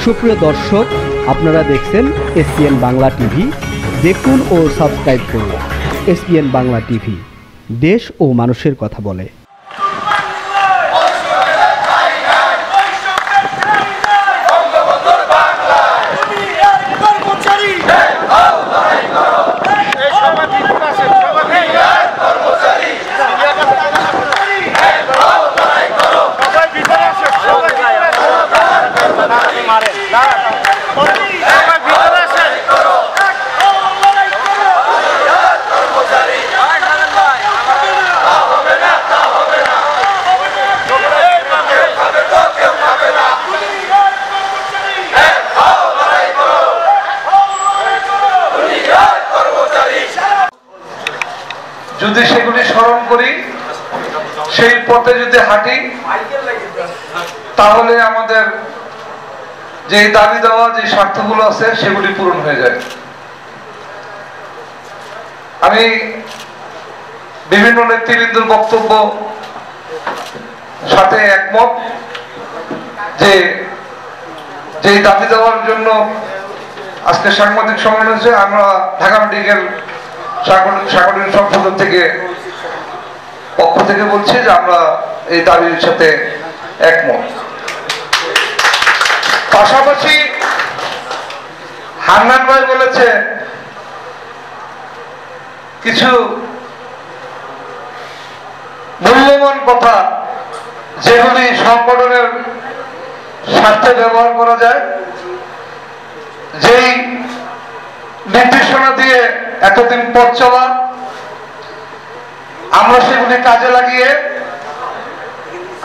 সুপ্রিয় দর্শক, আপনারা দেখছেন এসপিএন বাংলা টিভি। দেখুন ও সাবস্ক্রাইব করুন এসপিএন বাংলা টিভি, দেশ ও মানুষের কথা বলে। যদি সেগুলি স্মরণ করি, সেই পথে যদি হাঁটি, তাহলে আমাদের যে দাবি দেওয়া যে স্বার্থগুলো আছে সেগুলি পূরণ হয়ে যায়। আমি বিভিন্ন নেতৃবৃন্দের বক্তব্য সাথে একমত যে দাবি দেওয়ার জন্য আজকে সাংবাদিক সম্মেলন হয়েছে। আমরা ঢাকা মেডিকেল সাংগঠনিক সংশোধন থেকে পক্ষ থেকে বলছি যে আমরা এই দাবির সাথে একমত। পাশাপাশি হান্নান ভাই বলেছে কিছু মূল্যবান কথা, যেগুলি সংগঠনের স্বার্থে ব্যবহার করা যায়, যেই নির্দেশনা দিয়ে এতদিন পথ চলা, আমরা সেগুলি কাজে লাগিয়ে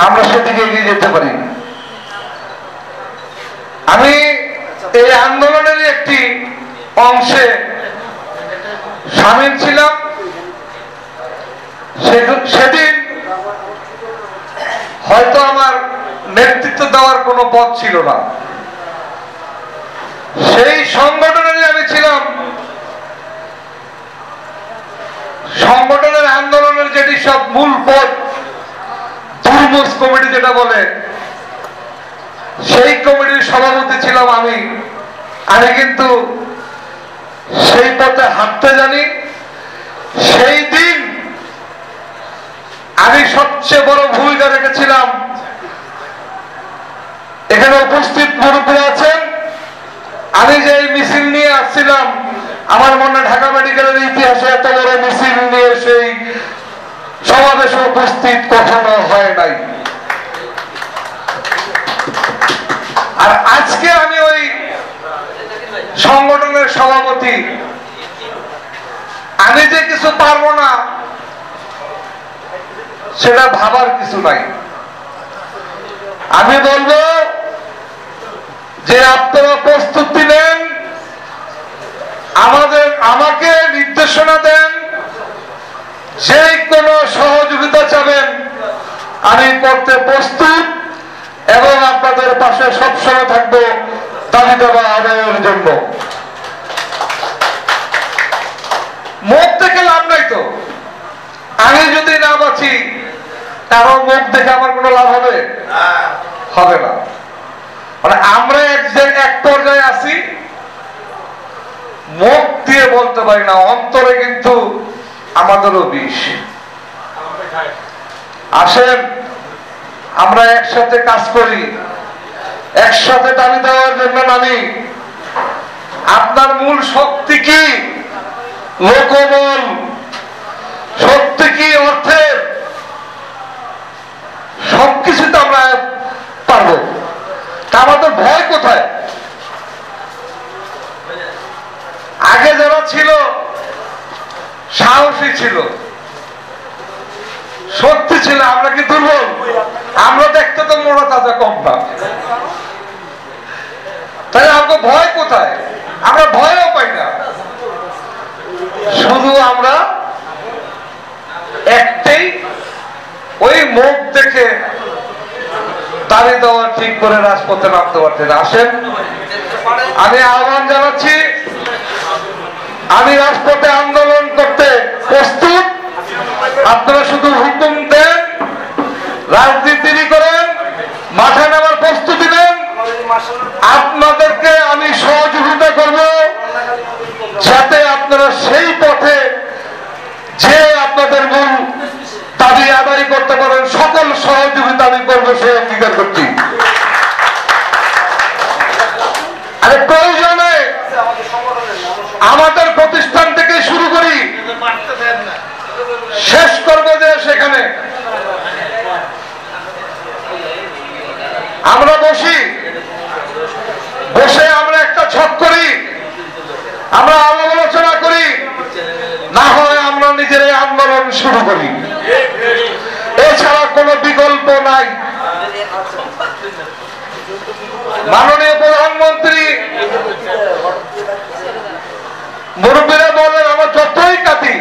আমরা সেদিকে এগিয়ে যেতে পারি। আমি এই আন্দোলনের একটি অংশে সামিল ছিলাম। সেদিন হয়তো আমার নেতৃত্ব দেওয়ার কোনো পথ ছিল না, সেই সংগঠনের আমি ছিলাম। সংগঠনের আন্দোলনের যেটি সব মূল পথ, দুর্মুজ কমিটি যেটা বলে, সেই কমিটির সভাপতি ছিলাম আমি। কিন্তু সেই পথে হাঁটতে জানি। সেই দিন আমি সবচেয়ে বড় ভূমিকা রেখেছিলাম। এখানে উপস্থিত মুরব্বী আছেন, আমি যে মিছিল নিয়ে আসছিলাম, আমার মনে ঢাকা মেডিকেলের ইতিহাসে এত বড় মিছিল নিয়ে সেই সমাবেশে উপস্থিত কখনো হয় নাই। আর আজকে আমি ওই সংগঠনের সভাপতি, আমি যে কিছু পারবো না সেটা ভাবার কিছু নাই। আমি বলবো যে আপনারা প্রস্তুতি নেন, আমাকে নির্দেশনা দেন, যে কোনো সহযোগিতা চাবেন আমি করতে প্রস্তুত, এবং আপনাদের পাশে সবসময় থাকবো দাবি দেওয়া আদায়ের জন্য। মুখ দেখে লাভ নাই তো। আমি যদি না বাঁচি, কারো মুখ দেখে আমার কোনো লাভ হবে? হবে না। মানে আমরা এক পর্যায়ে আছি, মুখ দিয়ে বলতে পারি না, অন্তরে কিন্তু আমাদেরও বিষ। আসেন আমরা একসাথে কাজ করি, একসাথে দাবি দেওয়ার জন্য নামি। আপনার মূল শক্তি কি? লোকবল। শক্তি কি? অর্থের। সবকিছুতে আমরা পারবো। আমাদের ভয় কোথায়? আগে যারা ছিল সাহসী ছিল, শক্তি ছিল, আমরা কি দুর্বল? আমরা দেখতে তো মোড়া তাজা কম না, তাহলে আমাকে ভয় কোথায়? আমরা ভয়ও পাই না। শুধু আমরা একটাই, ওই মুখ দেখে দাবি দেওয়া ঠিক করে রাজপথে নামতে পারতেন। আসেন, আমি আহ্বান জানাচ্ছি, আমি রাজপথে আন্দোলন করতে প্রস্তুত। আপনারা শুধু হুকুম দেন, রাজনীতি করেন, আমরা বসে আমরা একটা ছক করি, আমরা আলাপ আলোচনা করি, না হয় আমরা নিজেরাই আন্দোলন শুরু করি, এছাড়া কোনো বিকল্প নাই। মাননীয় প্রধানমন্ত্রী মুরব্বীরা বলেন, আমরা যতই কাঁদি,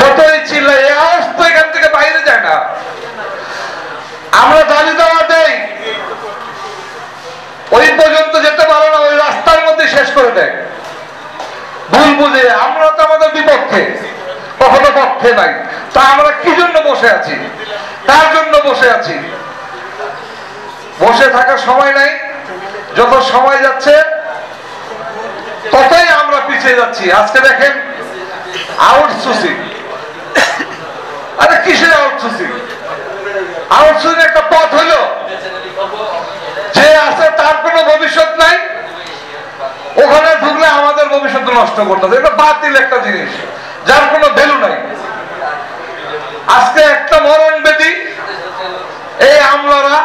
যতই চিল্লাই, এই আওয়াজ তো এখান থেকে বাইরে যায় না। আমরা দাবি দেওয়া দেই, ওই পর্যন্ত যেতে পারে না, ওই রাস্তার মধ্যে শেষ করে দেয় ভুল বুঝে। আমরা তো আমাদের বিপক্ষে, কখনো পক্ষে নাই। তা আমরা কি জন্য বসে আছি, কার জন্য বসে আছি? বসে থাকার সময় নাই। যত সময় যাচ্ছে ততই আমরা পিছিয়ে যাচ্ছি। আজকে দেখেন আউটসোর্সিং, আরে কিসের আউটসোর্সিং? আউটসোর্সিং একটা পথ হইল, যে আছে তার কোনো ভবিষ্যৎ নাই, ওখানে ঢুকলে আমাদের ভবিষ্যৎ নষ্ট করতে। এটা বাতিল একটা জিনিস, যার কোনো ভ্যালু নাই। আজকে একটা মরণ ব্যাধি এই আমলারা